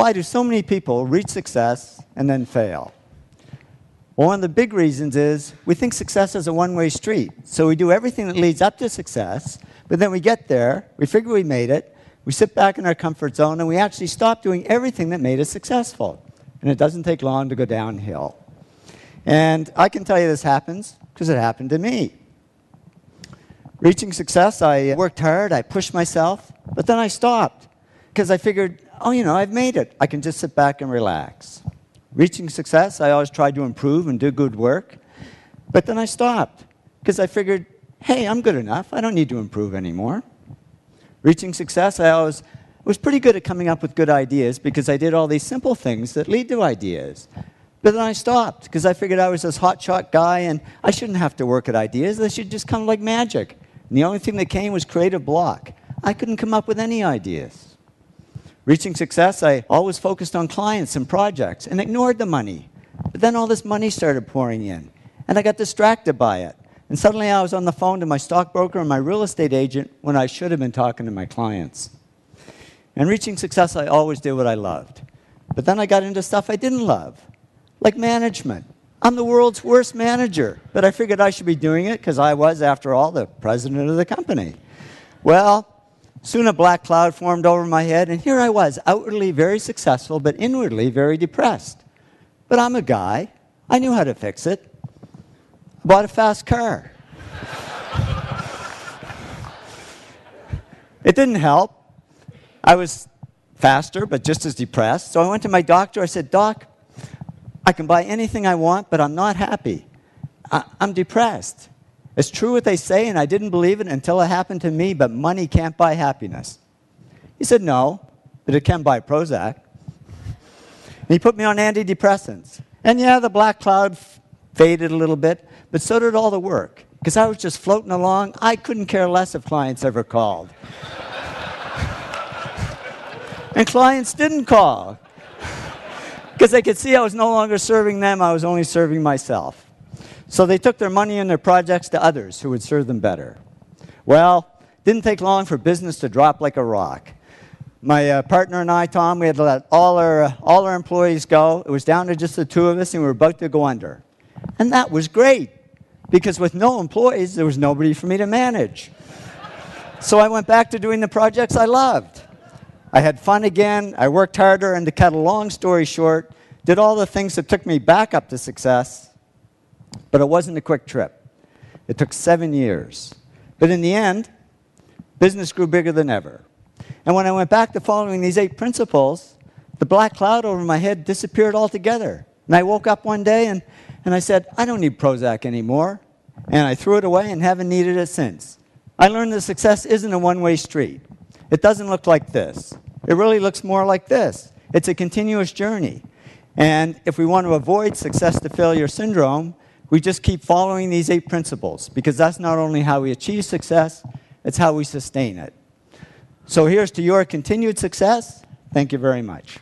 why do so many people reach success and then fail? Well, one of the big reasons is we think success is a one-way street. So we do everything that leads up to success, but then we get there, we figure we made it, we sit back in our comfort zone, and we actually stop doing everything that made us successful. And it doesn't take long to go downhill. And I can tell you this happens because it happened to me. Reaching success, I worked hard, I pushed myself, but then I stopped because I figured, oh, I've made it. I can just sit back and relax. Reaching success, I always tried to improve and do good work, but then I stopped because I figured, hey, I'm good enough. I don't need to improve anymore. Reaching success, I was pretty good at coming up with good ideas because I did all these simple things that lead to ideas. But then I stopped because I figured I was this hotshot guy and I shouldn't have to work at ideas. They should just come like magic. And the only thing that came was creative block. I couldn't come up with any ideas. Reaching success, I always focused on clients and projects and ignored the money. But then all this money started pouring in, and I got distracted by it. And suddenly I was on the phone to my stockbroker and my real estate agent when I should have been talking to my clients. And reaching success, I always did what I loved. But then I got into stuff I didn't love, like management. I'm the world's worst manager, but I figured I should be doing it because I was, after all, the president of the company. Well, soon a black cloud formed over my head, and here I was, outwardly very successful, but inwardly very depressed. But I'm a guy. I knew how to fix it. I bought a fast car. It didn't help. I was faster, but just as depressed. So I went to my doctor. I said, Doc, I can buy anything I want, but I'm not happy. I'm depressed. It's true what they say, and I didn't believe it until it happened to me, but money can't buy happiness. He said, no, but it can buy Prozac. And he put me on antidepressants. And yeah, the black cloud faded a little bit, but so did all the work, because I was just floating along. I couldn't care less if clients ever called. And clients didn't call, because they could see I was no longer serving them, I was only serving myself. So they took their money and their projects to others who would serve them better. Well, didn't take long for business to drop like a rock. My partner and I, Tom, we had to let all our employees go. It was down to just the two of us, and we were about to go under. And that was great, because with no employees, there was nobody for me to manage. So I went back to doing the projects I loved. I had fun again, I worked harder, and to cut a long story short, did all the things that took me back up to success, but it wasn't a quick trip. It took 7 years. But in the end, business grew bigger than ever. And when I went back to following these 8 principles, the black cloud over my head disappeared altogether. And I woke up one day and I said, I don't need Prozac anymore. And I threw it away and haven't needed it since. I learned that success isn't a one-way street. It doesn't look like this. It really looks more like this. It's a continuous journey. And if we want to avoid success to failure syndrome, we just keep following these 8 principles, because that's not only how we achieve success, it's how we sustain it. So here's to your continued success. Thank you very much.